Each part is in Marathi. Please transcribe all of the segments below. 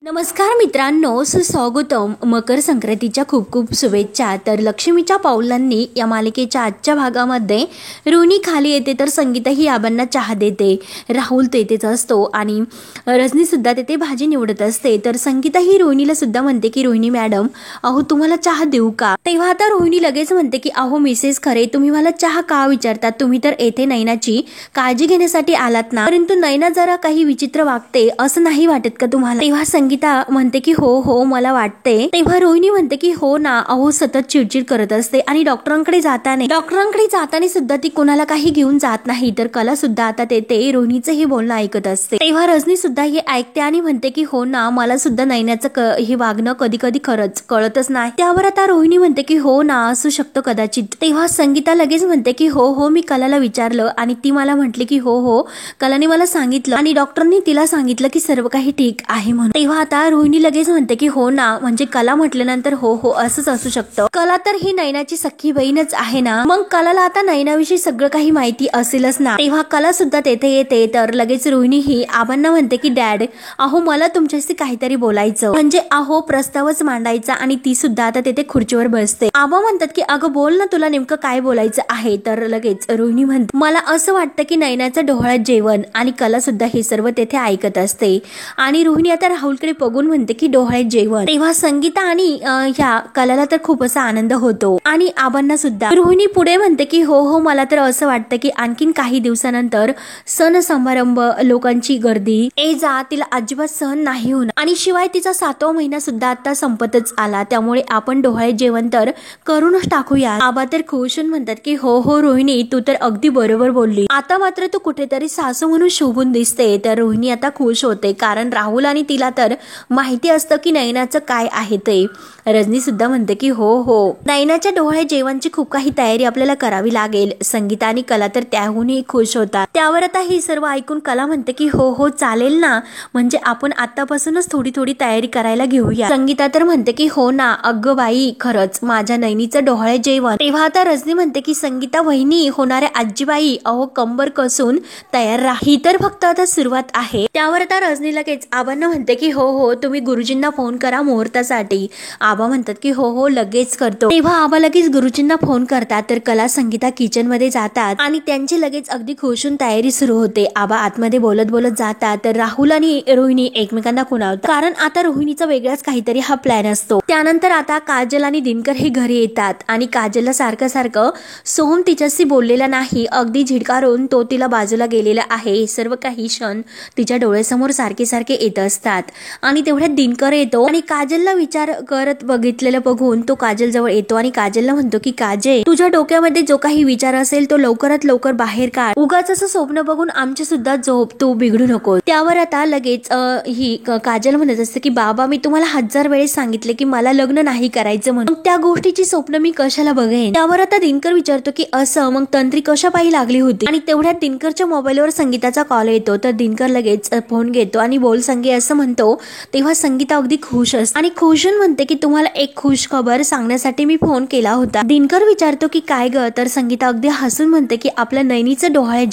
नमस्कार मित्रांनो, सुस्वागतम. मकर संक्रांतीच्या खूप खूप शुभेच्छा. तर लक्ष्मीच्या पावलांनी या मालिकेच्या आजच्या भागामध्ये रोहिणी खाली येते तर संगीता ही आबांना चहा देते. राहुल तेथेच असतो आणि रजनी सुद्धा तेथे भाजी निवडत असते. तर संगीता ही रोहिणीला सुद्धा म्हणते की रोहिणी मॅडम, अहो तुम्हाला चहा देऊ का? तेव्हा आता रोहिणी लगेच म्हणते की अहो मिसेस खरे, तुम्ही मला चहा का विचारतात? तुम्ही तर येथे नैनाची काळजी घेण्यासाठी आलात ना. परंतु नैना जरा काही विचित्र वागते, असं नाही वाटत का तुम्हाला? तेव्हा संगीता म्हणते की हो हो मला वाटते. तेव्हा रोहिणी म्हणते की हो ना, अहो सतत चिडचिड करत असते आणि डॉक्टरांकडे जाताना सुद्धा ती कोणाला काही घेऊन जात नाही. तर कला सुद्धा आता तेथे रोहिणीचं हे बोलणं ऐकत असते. तेव्हा रजनी सुद्धा हे ऐकते आणि म्हणते की हो ना, मला सुद्धा नैनाचं हे वागणं कधी कधी खरंच कळतच नाही. त्यावर आता रोहिणी म्हणते की हो ना, असू शकतो कदाचित. तेव्हा संगीता लगेच म्हणते की हो हो मी कलाला विचारलं आणि ती मला म्हटली की हो हो कलाने मला सांगितलं आणि डॉक्टरनी तिला सांगितलं की सर्व काही ठीक आहे म्हणून. तेव्हा आता रोहिणी लगेच म्हणते की हो ना, म्हणजे कला म्हटल्यानंतर हो हो असंच असू शकतं. कला तर ही नैनाची सख्खी बहीणच आहे ना, मग कलाला आता नैनाविषयी सगळं काही माहिती असेलच ना. तेव्हा कला सुद्धा तेथे येते. तर लगेच रोहिणी ही आबांना म्हणते की डॅड, अहो मला तुमच्याशी काहीतरी बोलायचं, म्हणजे अहो प्रस्तावच मांडायचा. आणि ती सुद्धा आता तेथे खुर्चीवर बसते. आबा म्हणतात की अगं बोल ना, तुला नेमकं काय बोलायचं आहे? तर लगेच रोहिणी म्हणते मला असं वाटतं की नैनाचं डोहाळ्यात जेवण. आणि कला सुद्धा हे सर्व तेथे ऐकत असते आणि रोहिणी आता राहुलकडे बघून म्हणते की डोहाळ्यात जेवण. तेव्हा संगीता आणि ह्या कलाला तर खूप असा आनंद होतो आणि आबांना सुद्धा. रोहिणी पुढे म्हणते की हो हो मला तर असं वाटतं की आणखीन काही दिवसानंतर सण समारंभ, लोकांची गर्दी, जा तिला अजिबात सहन नाही होणार. आणि शिवाय तिचा 7वा महिना सुद्धा आता संपतच आला, त्यामुळे आपण डोहाळ्यात जेवण तर करूनच टाकूया. आबा तर खुश होऊन म्हणतात की हो हो रोहिणी, तू तर अगदी बरोबर बोलली. आता मात्र तू कुठेतरी सासू म्हणून शोभून दिसते. तर रोहिणी आता खुश होते, कारण राहुल आणि तिला तर माहिती असतं की नैनाचं काय आहे ते. रजनी सुद्धा म्हणते की हो हो नैनाच्या डोहाळ्यात जेवणची खूप काही तयारी आपल्याला करावी लागेल. संगीता आणि कला तर त्याहूनही खुश होतात. त्यावर आता हे सर्व ऐकून कला म्हणते की हो हो चालेल ना, म्हणजे आपण आतापासूनच थोडी थोडी तयारी करायला घेऊया. संगीता तर म्हणते की हो ना, अगं बाई खरंच माझ्या नैनीचं डोहाळ्यात जेवण. तेव्हा आता रजनी म्हणते की संगीता वहिनी, होणाऱ्या आजीबाई, अहो कंबर कसून तयार राहा, ही तर फक्त आता सुरुवात आहे. त्यावर आता रजनी लगेच आबांना म्हणते की हो हो तुम्ही गुरुजींना फोन करा मुहूर्तासाठी. आबा म्हणतात की हो हो लगेच करतो. तेव्हा आबा लगेच गुरुजींना फोन करतात. तर कला संगीता किचन मध्ये जातात आणि त्यांची लगेच अगदी खुश होऊन तयारी सुरू होते. आबा आतमध्ये बोलत बोलत जातात. तर राहुल आणि रोहिणी एकमेकांना खुणावतात, कारण आता रोहिणीचा वेगळाच काहीतरी हा प्लॅन असतो. त्यानंतर आता काजल आणि दिनकर हे घरी येतात आणि काजलला सारखं सारखं सोहम तिच्याशी बोललेला नाही, अगदी झिडकारून तो तिला बाजूला गेलेला आहे. सर्व काही क्षण तिच्या डोळ्यासमोर सारखे सारखे येत असतात. आणि तेवढ्यात दिनकर येतो आणि काजलला विचार करत बघितलेलं बघून तो काजल जवळ येतो आणि काजलला म्हणतो की काजल, तुझ्या डोक्यामध्ये जो काही विचार असेल तो लवकरात लवकर बाहेर काढ. उगाच असं स्वप्न बघून आमची सुद्धा झोप तू बिघडू नको. त्यावर आता लगेच ही काजल म्हणत असते की बाबा, मी तुम्हाला 1000 वेळेस सांगितले की मला लग्न नाही करायचं म्हणून, त्या गोष्टीची स्वप्न मी कशाला बघेन? त्यावर आता दिनकर विचारतो की असं मग तंत्री कशा पायी लागली होती. आणि तेवढ्यात दिनकरच्या मोबाईलवर संगीताचा कॉल येतो. तर दिनकर लगेच फोन घेतो आणि बोल संगी असं म्हणतो. तेव्हा संगीता अगदी खुश असते आणि खुश होऊन म्हणते की तुम्हाला एक खुश खबर सांगण्यासाठी मी फोन केला होता. दिनकर विचारतो की काय ग? तर संगीता अगदी हसून म्हणते की आपल्या नैनीचं डोहाळे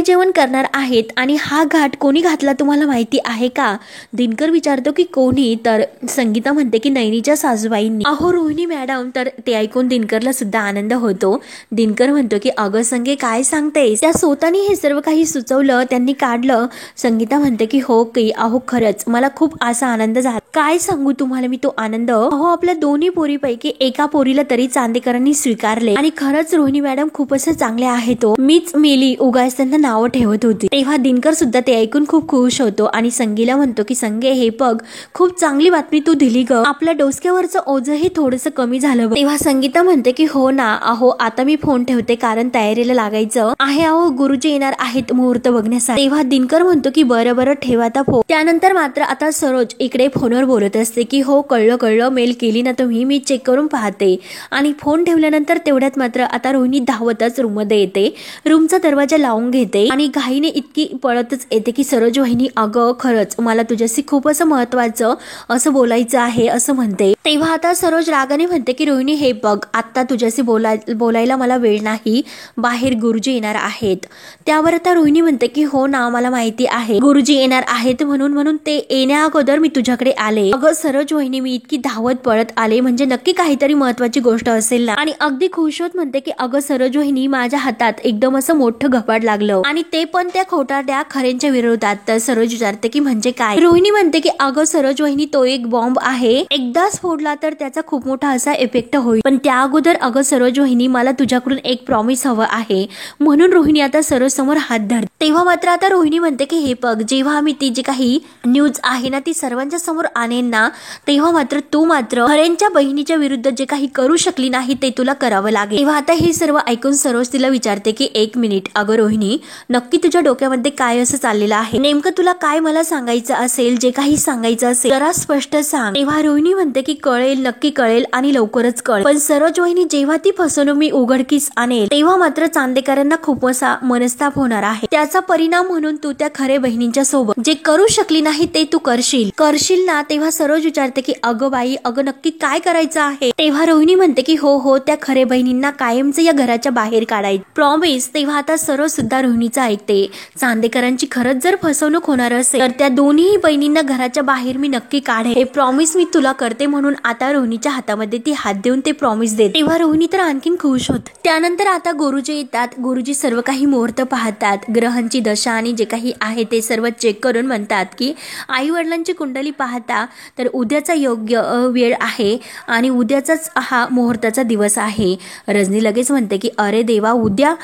जेवण करणार आहेत. आणि हा घाट कोणी घातला तुम्हाला माहिती आहे का? दिनकर विचारतो की कोणी? तर संगीता म्हणते की नैनीच्या सासूबाईंनी. अहो रोहिणी मॅडम. तर ते ऐकून दिनकरला सुद्धा आनंद होतो. दिनकर म्हणतो की अगं संगे काय सांगतेस? त्या स्वतःनी हे सर्व काही सुचवलं, त्यांनी काढलं. संगीता म्हणते की हो की अहो खरंच मला खूप असा आनंद झाला, काय सांगू तुम्हाला मी तो आनंद. अहो आपल्या दोन्ही पोरीपैकी एका पोरीला तरी चांदेकरांनी स्वीकारले आणि खरंच रोहिणी मॅडम खूप असं चांगले आहेत. मीच मेली उगाच त्यांना नावं ठेवत होती. तेव्हा दिनकर सुद्धा ते ऐकून खूप खुश होतो आणि संगीला म्हणतो की संगे हे बघ, खूप चांगली बातमी तू दिली ग, आपल्या डोसक्यावरचं ओझंही थोडंसं कमी झालं. तेव्हा संगीता म्हणते की हो ना, अहो आता मी फोन ठेवते कारण तयारीला लागायचं आहे. अहो गुरुजी येणार आहेत मुहूर्त बघण्यासाठी. तेव्हा दिनकर म्हणतो की बरं बरं ठेवा आता फोन. त्यानंतर मात्र आता सरोज इकडे फोनवर बोलत असते की हो कळलं मेल केली ना तुम्ही, मी चेक करून पाहते. आणि फोन ठेवल्यानंतर तेवढ्यात मात्र आता रोहिणी धावतच रूम मध्ये येते, रूमचा दरवाजा लावून घेते आणि घाईने इतकी पळतच येते की सरोज वहिनी, अगं खरंच मला तुझ्याशी खूप असं महत्वाचं असं बोलायचं आहे असं म्हणते. तेव्हा आता सरोज रागाने म्हणते की रोहिणी हे बघ, आता तुझ्याशी बोलायला मला वेळ नाही, बाहेर गुरुजी येणार आहेत. त्यावर आता रोहिणी म्हणते की हो ना, मला माहिती आहे गुरुजी येणार आहेत म्हणून ते येण्या अगोदर मी तुझ्याकडे आले. अगं सरोज वहिनी, मी इतकी धावत पळत आले म्हणजे नक्की काहीतरी महत्वाची गोष्ट असेल ना. आणि अगदी खुश होत म्हणते की अगं सरोज वहिनी, माझ्या हातात एकदम असं मोठं घपाड लागलं आणि ते पण त्या खोटारड्या खऱ्यांच्या विरोधात. तर सरोज विचारते की म्हणजे काय. रोहिणी म्हणते की अगं सरोज वहिनी, तो एक बॉम्ब आहे, एकदाच फोडला तर त्याचा खूप मोठा असा इफेक्ट होईल, पण त्या अगोदर अगं सरोज वहिनी, मला तुझ्याकडून एक प्रॉमिस हवं आहे. म्हणून रोहिणी आता सरोज समोर हात धरते. तेव्हा मात्र आता रोहिणी म्हणते की हे बघ, जेव्हा मी ती जी काही न्यूज आहे ना ती सर्वांच्या समोर आणेन ना, तेव्हा मात्र तू मात्र हरेंच्या बहिणीच्या विरुद्ध जे काही करू शकली नाही ते तुला करावं लागेल. तेव्हा आता हे सर्व ऐकून सरोज तिला विचारते की एक मिनिट, अगं रोहिणी, नक्की तुझ्या डोक्यामध्ये काय असं चाललेलं आहे, नेमकं तुला काय मला सांगायचं असेल, जे काही सांगायचं असेल जरा स्पष्ट सांग. तेव्हा रोहिणी म्हणते की कळेल, नक्की कळेल आणि लवकरच कळेल, पण सरोज वहिनी, जेव्हा ती फसवणूक मी उघडकीस आणेल तेव्हा मात्र चांदेकरांना खूप असा मनस्ताप होणार आहे. त्याचा परिणाम म्हणून तू त्या खरे बहिणींच्या सोबत जे करू शकली नाही ते तू करशील ना. तेव्हा सरोज विचारते की अगं बाई, अगं नक्की काय करायचं आहे. तेव्हा रोहिणी म्हणते की हो, त्या खरे बहिणींना कायमचे या घराच्या बाहेर काढायचं, प्रॉमिस. तेव्हा आता सरोज सुद्धा रोहिणीचं ऐकते. चांदेकरांची खरंच जर फसवणूक होणार असेल तर त्या दोन्ही बहिणींना घराच्या बाहेर मी नक्की काढेन, हे प्रॉमिस मी तुला करते. म्हणून आता रोहिणीच्या हातामध्ये ती हात देऊन ते प्रॉमिस देते. तेव्हा रोहिणी तर आणखीन खुश होत. त्यानंतर आता गुरुजी येतात. गुरुजी सर्व काही मुहूर्त पाहतात, ग्रहांची दशा आणि जे काही आहे ते सर्व चेक करून म्हणतात की आई वडिलांची कुंडली पाहता तर उद्याचा योग्य वेळ आहे आणि उद्याचाच हा मुहूर्ताचा दिवस आहे. रजनी लगेच म्हणते की अरे देवा, उद्या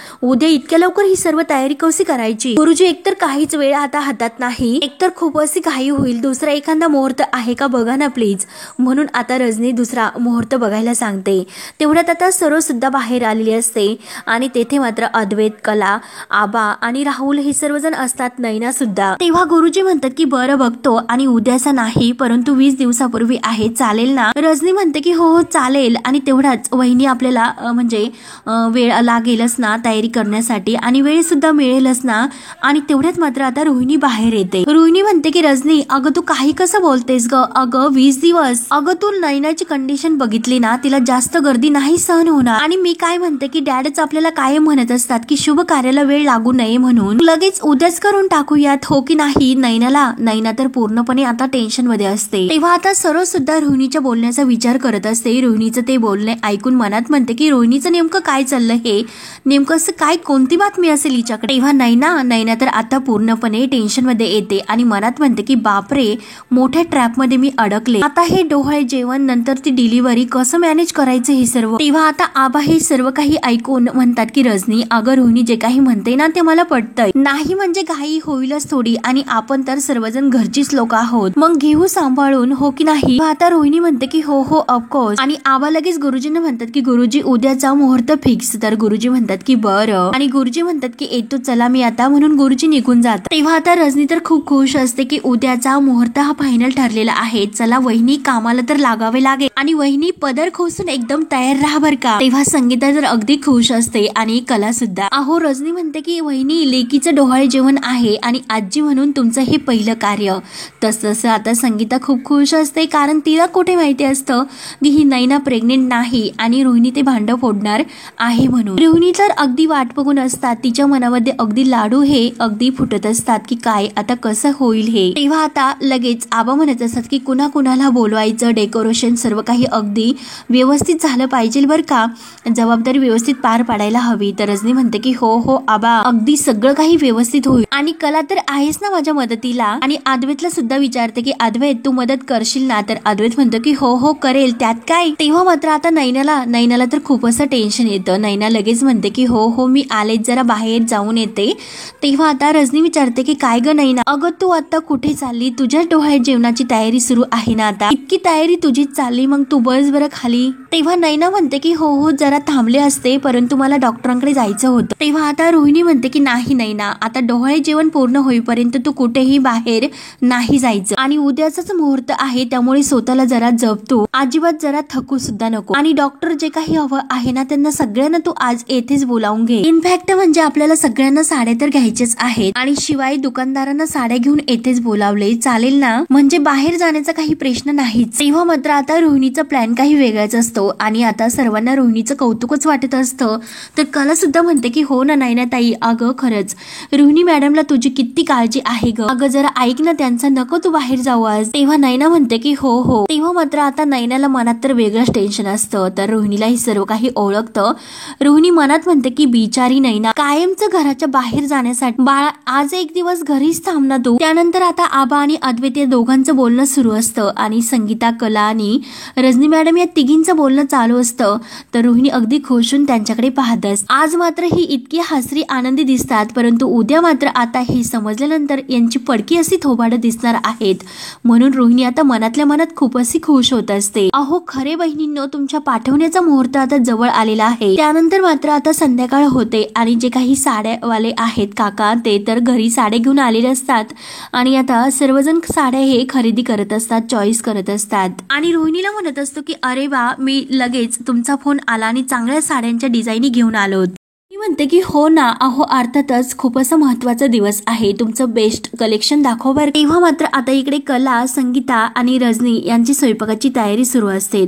इतक्या लवकर ही सर्व तयारी कशी करायची. गुरुजी, एकतर काहीच वेळ आता हातात नाही, एकतर खूप अशी घाई होईल, दुसरा एखादा मुहूर्त आहे का बघा ना प्लीज. म्हणून आता रजनी दुसरा मुहूर्त बघायला सांगते. तेवढ्यात आता सरोज सुद्धा बाहेर आलेली असते आणि तेथे मात्र अद्वैत, कला, आबा आणि राहुल हे सर्वजण असतात, नैना सुद्धा. तेव्हा गुरुजी म्हणतात की बरं बघतो आणि उद्याचा नाही परंतु 20 दिवसापूर्वी आहे, चालेल ना. रजनी म्हणते की हो चालेल. आणि तेवढाच वहिनी आपल्याला म्हणजे वेळ लागेलच ना तयारी करण्यासाठी आणि वेळ सुद्धा मिळेलच ना. आणि तेवढ्यात मात्र आता रोहिणी बाहेर येते. रोहिणी म्हणते की रजनी, अगं तू काही कसं बोलतेस ग, अगं 20 दिवस, अगं तू नैनाची कंडिशन बघितली ना, तिला जास्त गर्दी नाही सहन होणार. आणि मी काय म्हणते की डॅडच आपल्याला कायम म्हणत असतात की शुभ कार्याला वेळ लागू नये, म्हणून लगेच उद्याच करून टाकूयात, हो की नाही. नैना तर पूर्णपणे आता टेन्शन मध्ये असते. तेव्हा आता सरोज सुद्धा रोहिणीच्या बोलण्याचा विचार करत असते. रोहिणीचं ते बोलणे ऐकून मनात म्हणते की रोहिणीचं नेमकं काय चाललं, हे नेमकं असं काय, कोणती बातमी असेल हिच्याकडे. तेव्हा नैना तर आता पूर्णपणे टेन्शन मध्ये येते आणि मनात म्हणते की बापरे, मोठ्या ट्रॅप मध्ये मी अडकले, आता हे डोहाळे जेवण नंतर ती डिलिव्हरी कसं मॅनेज करायचं हे सर्व. तेव्हा आता आबा हे सर्व काही ऐकून म्हणतात की रजनी, अगं रोहिणी जे काही म्हणते ना ते मला पटतंय, नाही म्हणजे घाई होईलच थोडी आणि आपण तर सर्वजण घरचीच लोक आहोत, मग घेऊ सांभाळून, हो की नाही. आता रोहिणी म्हणते की हो ऑफकोर्स. आणि आबा लगेच गुरुजींना म्हणतात की गुरुजी उद्याचा मुहूर्त फिक्स. तर गुरुजी म्हणतात की बरं. आणि गुरुजी म्हणतात की येतो चला मी आता, म्हणून गुरुजी निघून जातात. तेव्हा आता रजनी तर खूप खुश असते की उद्याचा मुहूर्त हा फायनल ठरलेला आहे, चला वहिनी कामाला तर लागावे लागेल. आणि वहिनी पदर खोसून एकदम तयार राहा बर का. तेव्हा संगीता तर अगदी खुश असते आणि कला सुद्धा. अहो रजनी म्हणते की वहिनी, लेकीचं डोहाळे जेवण आहे आणि आजी म्हणून तुमचं हे पहिलं कार्य. तसं आता संगीता खूप खुश असते, कारण तिला कुठे माहिती असतं की ही नैना प्रेग्नेंट नाही आणि रोहिणी ते भांडं फोडणार आहे म्हणून. रोहिणी तर अगदी वाट बघून असतात, तिच्या मनामध्ये अगदी लाडू हे अगदी फुटत असतात की काय आता कसं होईल हे. तेव्हा आता लगेच आबा म्हणत असतात की कुणाला बोलवायचं, डेकोरेशन सर्व काही अगदी व्यवस्थित झालं पाहिजे बरं का, जबाबदारी व्यवस्थित पार पाडायला हवी. तर रजनी म्हणते की हो आबा, अगदी सगळं काही व्यवस्थित होईल. आणि कला तर आहेच ना माझ्या मदतीला. आणि अद्वैतला सुद्धा विचारते की अद्वैत तू मदत करशील ना. तर अद्वैत म्हणतो की हो करेल, त्यात काय. तेव्हा मात्र आता नैनाला तर खूप असं टेन्शन येतं. नैना लगेच म्हणते की हो मी आलेच, जरा बाहेर जाऊन येते. तेव्हा आता रजनी विचारते की काय ग नैना, अगं तू आता कुठे चालली, तुझ्या डोहाळे जेवणाची तयारी सुरू आहे ना आता, इतकी तयारी तुझीच चालली, मग तू बस बरं खाली. तेव्हा नैना म्हणते की हो हो जरा थांबले असते, परंतु मला डॉक्टरांकडे जायचं होतं. तेव्हा आता रोहिणी म्हणते की नाही नैना, आता डोहाळे जेवण पूर्ण होईपर्यंत तू कुठेही बाहेर नाही जायचं आणि उद्याचाच मुहूर्त आहे, त्यामुळे स्वतःला जरा जपतो, अजिबात जरा थकू सुद्धा नको. आणि डॉक्टर जे काही हवं आहे ना त्यांना सगळ्यांना तू आज येथेच बोलावून घे. इनफॅक्ट म्हणजे आपल्याला सगळ्यांना साड्या तर घ्यायच्याच आहेत आणि शिवाय दुकानदारांना साड्या घेऊन येथेच बोलावले, चालेल ना? म्हणजे बाहेर जाण्याचा काही प्रश्न नाहीच. तेव्हा मात्र आता रोहिणीचा प्लॅन काही वेगळाच असतो आणि आता सर्वांना रोहिणीचं कौतुकच वाटत असतं. तर कला सुद्धा म्हणते की हो ना नैना ताई, अगं खरंच रोहिणी मॅडमला तुझी किती काळजी आहे ग, अगं जरा ऐक ना त्यांचं, नको तू बाहेर जाऊ आज. तेव्हा नैना म्हणते की हो हो. तेव्हा मात्र आता नैनाला मनात तर वेगळंच टेन्शन असतं, तर रोहिणीला हे सर्व काही ओळखतं. रोहिणी मनात म्हणते की बिचारी नैना, कायमचं घराच्या बाहेर जाण्यासाठी बाळा आज एक दिवस घरीच थांब ना तू. त्यानंतर आता आबा आणि अद्वैत दोघांचं बोलणं सुरू असतं आणि संगीता, कला आणि रजनी मॅडम या तिघींचं बोलणं चालू असतं. तर रोहिणी अगदी खुश होऊन त्यांच्याकडे पाहतच. आज मात्र ही इतकी हसरी आनंदी दिसतात, परंतु उद्या मात्र आता हे समजल्यानंतर यांची पडकी अशी थोबाडं दिसणार आहेत, म्हणून रोहिणी आता मनातल्या मनात खूप अशी खुश होत असते. अहो खरे बहिणींनो, तुमच्या पाठवण्याचा मुहूर्त आता जवळ आलेला आहे. त्यानंतर मात्र आता संध्याकाळ होते आणि जे काही साड्यावाले आहेत काका ते तर घरी साड्या घेऊन आलेले असतात आणि आता सर्वजण साड्या हे खरेदी करत असतात, चॉईस करत असतात. आणि रोहिणीला म्हणत असतो की अरे वा, मी लगेच तुमचा फोन आला आणि चांगल्या साड्यांच्या डिझाईनी घेऊन आलो. मी म्हणते की हो ना, अहो अर्थातच खूप असं महत्वाचा दिवस आहे, तुमचं बेस्ट कलेक्शन दाखव बरं. तेव्हा मात्र आता इकडे कला, संगीता आणि रजनी यांची स्वयंपाकाची तयारी सुरू असते.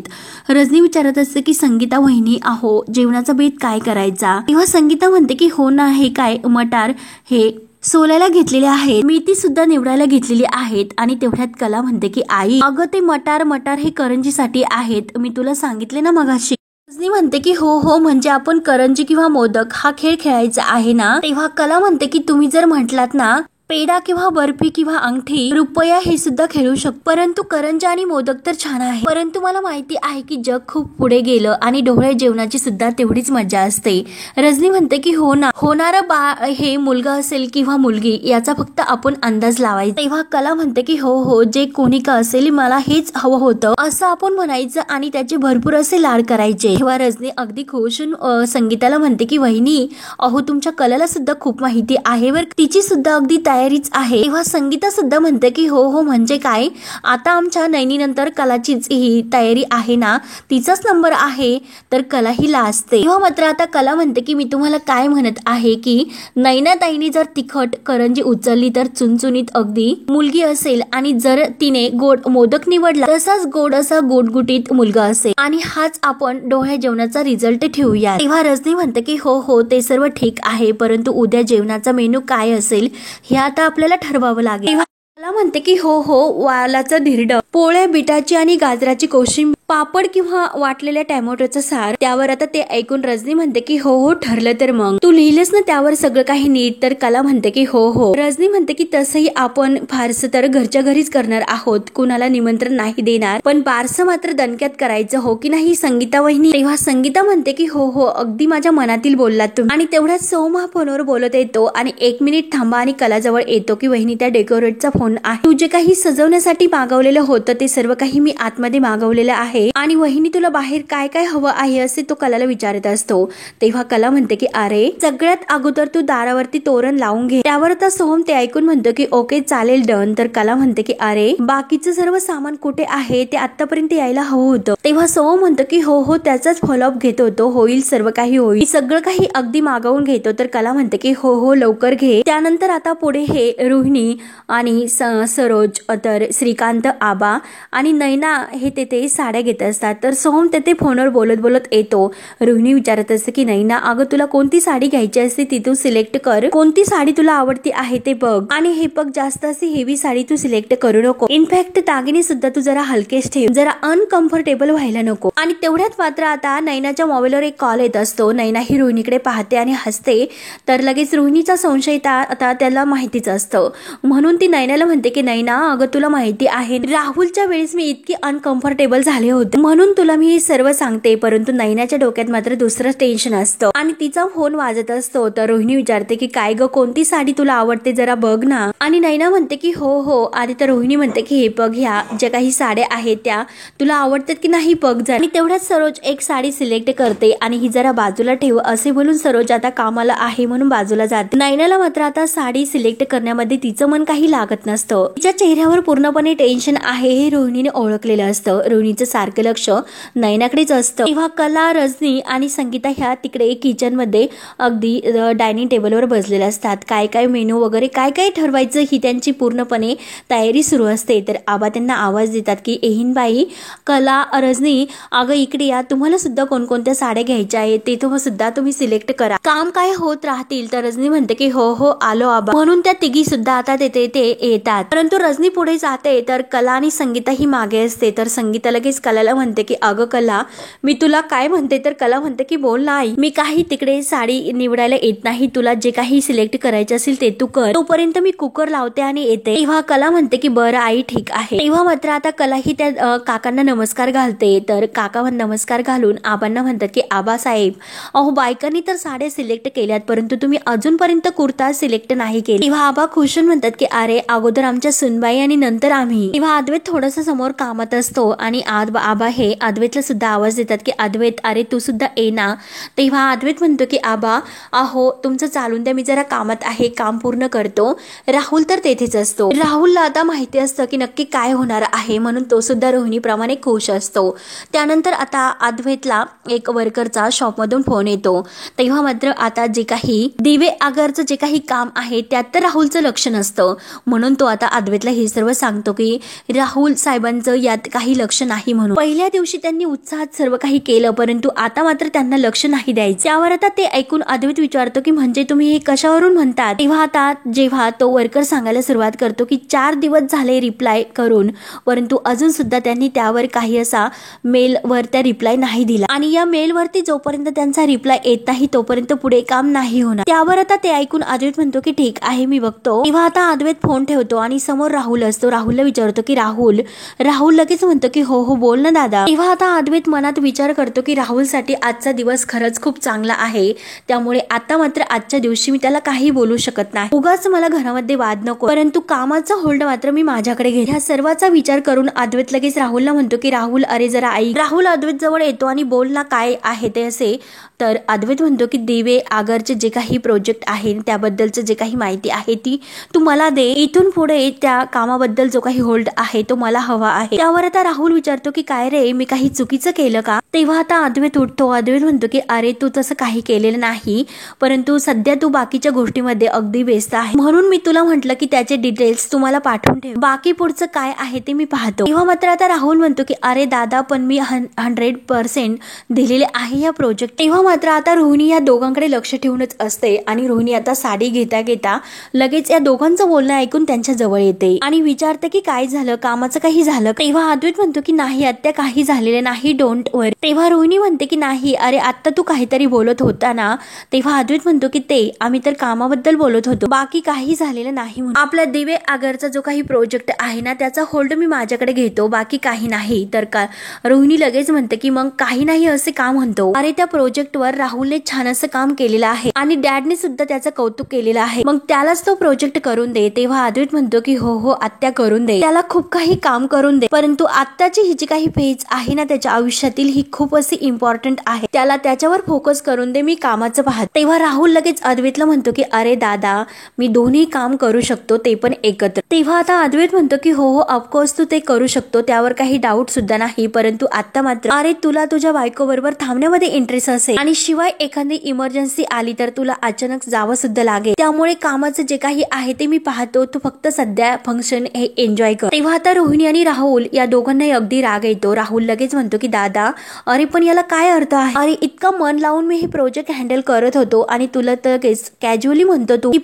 रजनी विचारत असते की संगीता वहिनी, अहो जेवणाचा बेत काय करायचा? तेव्हा संगीता म्हणते की हो ना, हे काय मटार हे सोलायला घेतलेले आहेत, मेथी सुद्धा निवडायला घेतलेली आहेत. आणि तेवढ्यात कला म्हणते की आई, अगं ते मटार हे करंजीसाठी आहेत, मी तुला सांगितले ना मगाशी. रजनी म्हणते की हो हो, म्हणजे आपण करंजी किंवा मोदक हा खेळ खेळायचा आहे ना? तेव्हा कला म्हणते की तुम्ही जर म्हटलात ना पेढा किंवा बर्फी किंवा अंगठी, रुपया हे सुद्धा खेळू शकतो, परंतु करंजा आणि मोदक तर छान आहे. परंतु मला माहिती आहे की जग खूप पुढे गेलं आणि ढोळे जेवणाची सुद्धा तेवढीच मजा असते. रजनी म्हणते की हो ना, होणारं बाळ हे मुलगा असेल किंवा मुलगी याचा फक्त आपण अंदाज लावायचा. तेव्हा कला म्हणते की हो हो, जे कोणी का असेल मला हेच हवं होतं असं आपण म्हणायचं आणि त्याचे भरपूर असे लाड करायचे. तेव्हा रजनी अगदी खुश होऊन संगीताला म्हणते की वहिनी, अहो तुमच्या कलाला सुद्धा खूप माहिती आहे वर, तिची सुद्धा अगदी तयारीच आहे. तेव्हा संगीता सुद्धा म्हणते की हो हो, म्हणजे काय, आता आमच्या नैनीनंतर कलाचीच ही तयारी आहे ना, तिचाच नंबर आहे, तर कला ही लाजते. तेव्हा मात्र आता कला म्हणते की मी तुम्हाला काय म्हणत आहे की नैना ताईने जर तिखट करंजी उचलली तर चुनचुनीत अगदी मुलगी असेल आणि जर तिने गोड मोदक निवडला तसाच गोड असा गोडगुटीत मुलगा असेल आणि हाच आपण डोह्या जेवणाचा रिझल्ट ठेवूया. तेव्हा रजनी म्हणते की हो हो, ते सर्व ठीक आहे, परंतु उद्या जेवणाचा मेनू काय असेल हे आता आपल्याला ठरवावं लागेल. मला म्हणते की हो हो, वालाचं धिरडं, पोळ्या बिटाची आणि गाजराची कोशिंबीर, पापड किंवा वाटलेल्या टॅमॅटोचं सार. त्यावर आता ते ऐकून रजनी म्हणते की हो हो, ठरलं तर मग तू लिहिलंस ना त्यावर सगळं काही नीट? तर कला म्हणते की हो हो. रजनी म्हणते की तसंही आपण फारसं तर घरच्या घरीच करणार आहोत, कुणाला निमंत्रण नाही देणार, पण बारसं मात्र दणक्यात करायचं, हो की नाही संगीता वहिनी? तेव्हा संगीता म्हणते की हो हो, अगदी माझ्या मनातील बोललात तुम्ही. आणि तेवढ्यात सोमा फोनवर बोलत येतो आणि 1 मिनिट थांबा आणि कलाजवळ येतो की वहिनी त्या डेकोरेटचा फोन आहे, तू जे काही सजवण्यासाठी मागवलेलं होतं ते सर्व काही मी आतमध्ये मागवलेलं आहे आणि वहिनी तुला बाहेर काय काय हवं आहे असे तो कलाला विचारत असतो. तेव्हा कला म्हणते की अरे सगळ्यात अगोदर तू दारावरती तोरण लावून घे. त्यावर आता सोहम ते ऐकून म्हणतो की ओके चालेल डन. तर कला म्हणते की अरे बाकीचं सर्व सामान कुठे आहे, ते आतापर्यंत यायला हवं होतं. तेव्हा सोहम म्हणतो की हो हो, त्याचाच फॉलोअप घेतो, तो होईल, सर्व काही होईल, सगळं काही अगदी मागवून घेतो. तर कला म्हणते की हो हो लवकर घे. त्यानंतर आता पुढे हे रोहिणी आणि सरोज, तर श्रीकांत, आबा आणि नैना हे तेथे साड्या घेत असतात. तर सोहम तेथे फोनवर बोलत बोलत येतो. रोहिणी विचारत असते की नैना, अगं तुला कोणती साडी घ्यायची असते ती तू सिलेक्ट कर, कोणती साडी तुला आवडती आहे ते बघ, आणि हे बघ जास्त अशी हेवी साडी तू सिलेक्ट करू नको, इनफॅक्ट दागिने सुद्धा तू जरा हलकेच ठेव, जरा अनकम्फर्टेबल व्हायला नको. आणि तेवढ्यात मात्र आता नैनाच्या मोबाईलवर एक कॉल येत असतो. नैना ही रोहिणीकडे पाहते आणि हसते. तर लगेच रोहिणीचा संशय आता त्याला माहितीच असतं, म्हणून ती नैनाला म्हणते की नैना अगं तुला माहिती आहे राहुलच्या वेळेस मी इतकी अनकम्फर्टेबल झाले होते म्हणून तुला मी हे सर्व सांगते, परंतु नैनाच्या डोक्यात मात्र दुसरं टेन्शन असतं आणि तिचा फोन वाजत असतो. तर रोहिणी विचारते की काय ग कोणती साडी तुला आवडते जरा बघ ना. आणि नैना म्हणते की हो आणि तर रोहिणी म्हणते की हे बघ ह्या ज्या काही साड्या आहेत त्या तुला आवडतात की नाही बघ जरा. आणि तेवढ्याच सरोज एक साडी सिलेक्ट करते आणि ही जरा बाजूला ठेव असे बोलून सरोज आता कामाला आहे म्हणून बाजूला जाते. नैनाला मात्र आता साडी सिलेक्ट करण्यामध्ये तिचं मन काही लागत नसतं. तिच्या चेहऱ्यावर पूर्णपणे टेन्शन आहे हे रोहिणीने ओळखलेलं असतं. रोहिणीचं सारखं लक्ष नैनाकडेच असतं. तेव्हा कला, रजनी आणि संगीता ह्या तिकडे किचन मध्ये अगदी डायनिंग टेबलवर बसलेले असतात. काय काय मेनू वगैरे काय काय ठरवायचं ही त्यांची पूर्णपणे तयारी सुरू असते. तर आबा त्यांना आवाज देतात की एहीनबाई, कला, रजनी अगं इकडे या, तुम्हाला सुद्धा कोणकोणत्या साड्या घ्यायच्या आहेत ते सुद्धा तुम्ही सिलेक्ट करा, काम काय होत राहतील. तर रजनी म्हणते की हो आलो आबा, म्हणून त्या तिघी सुद्धा आता ते येतात. परंतु रजनी पुढे जाते तर कला आणि संगीता ही मागे असते. तर संगीता लगेच कलाला म्हणते की अगं कला मी तुला काय म्हणते. तर कला म्हणते की बोल ना आई, मी काही तिकडे साडी निवडायला येत नाही, तुला जे काही सिलेक्ट करायचे असेल ते तू कर, तोपर्यंत मी कुकर लावते आणि येते. तेव्हा कला म्हणते की बरं आई ठीक आहे. तेव्हा मात्र आता कला ही त्या काकांना नमस्कार घालते. तर काका नमस्कार घालून आबांना म्हणतात की आबा साहेब अहो बायकांनी तर साड्या सिलेक्ट केल्यात परंतु तुम्ही अजूनपर्यंत कुर्ता सिलेक्ट नाही केला. तेव्हा आबा खुश म्हणतात की अरे अगोदर आमच्या सुनबाई आणि नंतर आम्ही. तेव्हा अद्वैत थोडस समोर कामात असतो आणि आबा हे अद्वैतला सुद्धा आवाज देतात की अद्वैत अरे तू सुद्धा ये ना. तेव्हा अद्वैत म्हणतो की आबा अहो तुमचं चालून द्या, मी जरा कामात आहे, काम पूर्ण करतो. राहुल तर तेथेच असतो. राहुलला आता माहिती असतं की नक्की काय होणार आहे म्हणून तो सुद्धा रोहिणीप्रमाणे खुश असतो. त्यानंतर आता अद्वैतला एक वर्करचा शॉपमधून फोन येतो. तेव्हा मात्र आता जे काही दिवे आगारचं जे काही काम आहे त्यात तर राहुलचं लक्ष नसतं म्हणून तो आता अद्वैतला हे सर्व सांगतो की राहुल साहेबांचं यात काही लक्ष नाही म्हणून. पहिल्या दिवशी त्यांनी उत्साहात सर्व काही केलं परंतु आता मात्र त्यांना लक्ष नाही द्यायचं. त्यावर आता ते ऐकून अद्वैत विचारतो की म्हणजे तुम्ही हे कशावरून म्हणतात. तेव्हा आता जेव्हा तो वर्कर सांगायला सुरुवात करतो की 4 दिवस झाले रिप्लाय करून परंतु अजून सुद्धा त्यांनी त्यावर काही असा मेल वर त्या रिप्लाय नाही दिला आणि या मेल वरती जोपर्यंत त्यांचा रिप्लाय येत नाही तोपर्यंत पुढे काम नाही होणार. त्यावर आता ते ऐकून अद्वैत म्हणतो की ठीक आहे मी बघतो. तेव्हा आता अद्वैत फोन ठेवतो आणि समोर राहुल असतो. राहुलला विचारतो की राहुल लगेच म्हणतो की हो बोल ना दादा. तेव्हा आता अद्वैत मनात विचार करतो की राहुलसाठी आजचा दिवस खरंच खूप चांगला आहे त्यामुळे आता मात्र आजच्या दिवशी मी त्याला काही बोलू शकत नाही, उगाच मला घरामध्ये वाद नको, परंतु कामाचा होल्ड मात्र मी माझ्याकडे घेईन. ह्या सर्वाचा विचार करून अद्वैत लगेच राहुलला म्हणतो की राहुल अरे जरा ऐक. राहुल अद्वैत जवळ येतो आणि बोल ना काय आहे ते असे. तर अद्वैत म्हणतो की दिवे आगारचे जे काही प्रोजेक्ट आहे त्याबद्दलचं जे काही माहिती आहे ती तू मला दे, इथून पुढे त्या कामाबद्दल जो काही होल्ड आहे तो मला हवा आहे. त्यावर आता राहुल विचारतो की काय रे मी काही चुकीचं केलं का. तेव्हा आता अद्वैत उठतो. अद्वैत म्हणतो की अरे तू तसं काही केलेलं नाही परंतु सध्या तू बाकीच्या गोष्टीमध्ये अगदी व्यस्त आहे म्हणून मी तुला म्हटलं की त्याचे डिटेल्स तुम्हाला पाठवून ठेव, बाकी पुढचं काय आहे ते मी पाहतो. तेव्हा मात्र आता राहुल म्हणतो की अरे दादा पण मी 100% दिलेले आहे या प्रोजेक्ट. तेव्हा मात्र आता रोहिणी या दोघांकडे लक्ष ठेवूनच असते आणि रोहिणी आता साडी घेता लगेच या दोघांचं बोलणं ऐकून त्यांच्या जवळ येते आणि विचारते की काय झालं, कामाचं काही झालं. तेव्हा अद्वैत म्हणतो की नाही आत्या काही झालेले नाही, डोंट वरी. तेव्हा रोहिणी म्हणते की नाही अरे आता तू काहीतरी बोलत होता ना. तेव्हा अद्वैत म्हणतो की ते आम्ही तर कामाबद्दल बोलत होतो, बाकी काही झालेलं नाही म्हणून. आपला दिवे आगारचा जो काही प्रोजेक्ट आहे ना त्याचा होल्ड मी माझ्याकडे घेतो, बाकी काही नाही. तर का रोहिणी लगेच म्हणते की मग काही नाही असे का म्हणतो. अरे त्या प्रोजेक्ट वर राहुलने छान असं काम केलेलं आहे आणि डॅडने सुद्धा त्याचं कौतुक केलेलं आहे, मग त्यालाच तो प्रोजेक्ट करून दे. तेव्हा अद्वैत म्हणतो की हो आत्या करून दे, त्याला खूप काही काम करून दे परंतु आत्ताची ही जी काही फेज आहे ना त्याच्या आयुष्यातील ही खूप अशी इम्पॉर्टंट आहे, त्याला त्याच्यावर फोकस करून दे, मी कामाचं पाहत. तेव्हा राहुल लगेच अद्वैतला म्हणतो की अरे दादा मी दोन्ही काम करू शकतो ते पण एकत्र. तेव्हा आता अद्वैत म्हणतो की हो ऑफकोर्स तू ते करू शकतो, त्यावर काही डाऊट सुद्धा नाही परंतु आता मात्र अरे तुला तुझ्या बायको बरोबर थांबण्यामध्ये इंटरेस्ट असेल आणि शिवाय एखादी इमर्जन्सी आली तर तुला अचानक जावं सुद्धा लागेल, त्यामुळे कामाचं जे काही आहे ते मी पाहतो, तू फक्त सध्या फंक्शन हे एन्जॉय कर. तेव्हा आता रोहिणी आणि राहुल या दोघांनाही अगदी राग येतो. राहुल लगेच म्हणतो की दादा अरे पण याला काय अर्थ आहे, अरे इतकं मन लावून मी हे प्रोजेक्ट हँडल करत होतो आणि तुला तर कॅज्युअली म्हणतो तू की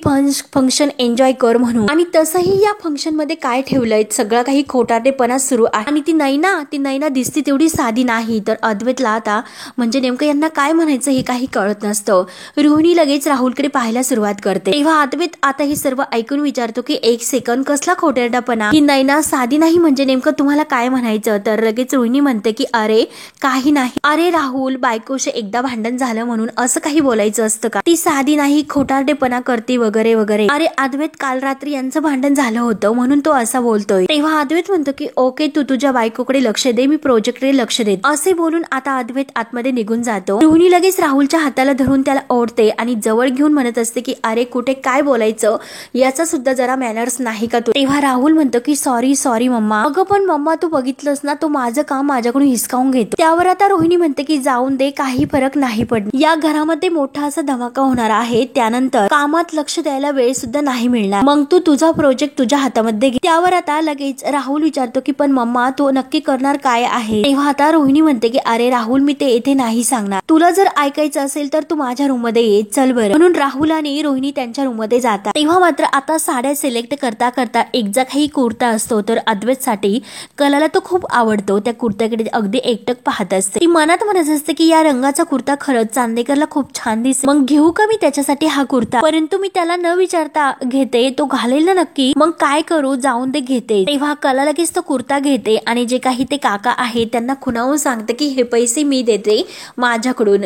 फंक्शन एन्जॉय कर म्हणून, आणि तसंही या फंक्शन मध्ये काय ठेवलंय सगळं काही खोटारडेपणा सुरू आहे आणि ती नैना दिसते तेवढी साधी नाही. तर अद्वैतला आता म्हणजे नेमकं यांना काय म्हणायचं हे काही कळत नसतं. रोहिणी लगेच राहुलकडे पाहायला सुरुवात करते. तेव्हा अद्वैत आता हे सर्व ऐकून विचारतो की एक सेकंद कसला खोटेरडापणा, ही नैना साधी नाही म्हणजे नेमकं तुम्हाला काय म्हणायचं? तर लगेच रोहिणी म्हणते की अरे काही नाही. अरे राहुल, बायकोशी एकदा भांडण झालं म्हणून असं काही बोलायचं असतं का? ती साधी नाही, खोटारडेपणा करते वगैरे वगैरे. अरे अद्वैत, काल रात्री यांचं भांडण झालं होतं म्हणून तो असा बोलतोय. तेव्हा अद्वैत म्हणतो की ओके, तू तुझ्या बायकोकडे लक्ष दे, मी प्रोजेक्टकडे लक्ष देत, असे बोलून आता अद्वैत आतमध्ये निघून जातो. रोहिणी लगेच राहुलच्या हाताला धरून त्याला ओढते आणि जवळ घेऊन म्हणत असते की अरे कुठे काय बोलायचं, याचा सुद्धा जरा मॅनर्स नाही का तू? तेव्हा राहुल म्हणतो की सॉरी सॉरी मम्मा. अगं पण मम्मा, तू बघितलंस ना, तो माझं काम माझ्याकडून हिसकावून घेतो. त्यावर आता रोहिणी म्हणते की जाऊन दे, काही फरक नाही पडणार. या घरामध्ये मोठा असा धमाका होणार आहे, त्यानंतर कामात लक्ष द्यायला वेळ सुद्धा नाही मिळणार. मग तू तुझा प्रोजेक्ट तुझ्या हातामध्ये घे. त्यावर आता लगेच राहुल विचारतो की पण मम्मा, तो नक्की करणार काय आहे? तेव्हा आता रोहिणी म्हणते की अरे राहुल, मी ते येथे नाही सांगणार. तुला जर ऐकायचं असेल तर तू माझ्या रूम मध्ये ये, चल बरं. म्हणून राहुल आणि रोहिणी त्यांच्या रूम मध्ये जातात. तेव्हा मात्र आता साड्या सिलेक्ट करता करता एकदा काही कुर्ता असतो तर अद्वैत साठी कलाला तो खूप आवडतो. त्या कुर्त्याकडे अगदी एकटक पाहत असते. ती मनात म्हणत असते की या रंगाचा कुर्ता खरंच चांदेकरला खूप छान दिसतो, मग घेऊ का मी त्याच्यासाठी हा कुर्ता? परंतु मी त्याला न विचारता घेते, तो घालेल ना नक्की, मग काय करू, जाऊन ते घेते. तेव्हा कला लगेच तो कुर्ता घेते आणि जे काही ते काका आहे त्यांना खुणावून सांगते की हे पैसे मी देते माझ्याकडून.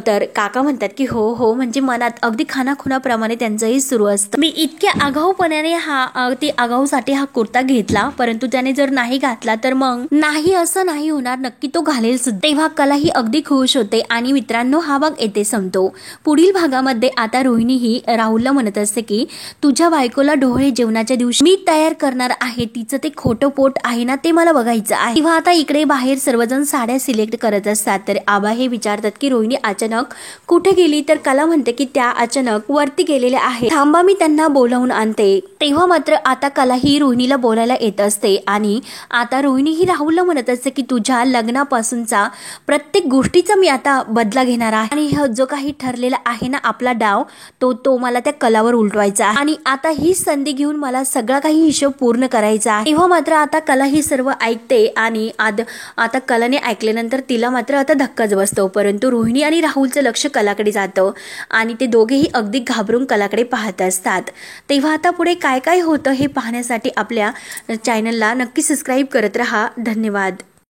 तर काका म्हणतात की हो हो, म्हणजे मनात अगदी खानाखुनाप्रमाणे त्यांचंही सुरू असतं. मी इतक्या आगाऊपणाने ती आगाऊसाठी हा कुर्ता घेतला, परंतु त्याने जर नाही घातला तर मग नाही, असं नाही होणार, नक्की तो घालेल सुद्धा. तेव्हा कला ही अगदी खुश होते. आणि मित्रांनो, हा भाग येथे संपतो. पुढील भागामध्ये आता रोहिणी ही राहुलला म्हणत असते की तुझ्या बायकोला ढोळे जेवणाच्या दिवशी मी तयार करणार आहे, तिचं ते खोटं पोट आहे ना, ते मला बघायचं आहे. तेव्हा आता इकडे बाहेर सर्वजण साड्या सिलेक्ट करत असतात. तर आबा हे विचारतात की रोहिणी अचानक कुठे गेली? तर कला म्हणते की त्या अचानक वरती गेलेल्या आहे, थांबा मी त्यांना बोलावून आणते. तेव्हा मात्र आता कला ही रोहिणीला बोलायला येत असते आणि आता रोहिणी ही राहुलला म्हणत असते की तुझ्या लग्नापासूनचा प्रत्येक गोष्टीचा मी आता बदला घेणार आहे आणि जो काही ठरलेला आहे ना आपला डाव, तो मला त्या कलावर उलटवायचा आहे आणि आता ही संधी घेऊन मला सगळा काही हिशोब पूर्ण करायचा आहे. तेव्हा मात्र आता कला ही सर्व ऐकते आणि आता कलाने ऐकल्यानंतर तिला मात्र आता धक्काच बसतो. परंतु रोहिणी आणि राहुलचं लक्ष कलाकडे जातं आणि ते दोघेही अगदी घाबरून कलाकडे पाहत असतात. तेव्हा आता पुढे काय काय होतं हे पाहण्यासाठी आपल्या चॅनलला नक्की सबस्क्राईब करत राहा. धन्यवाद.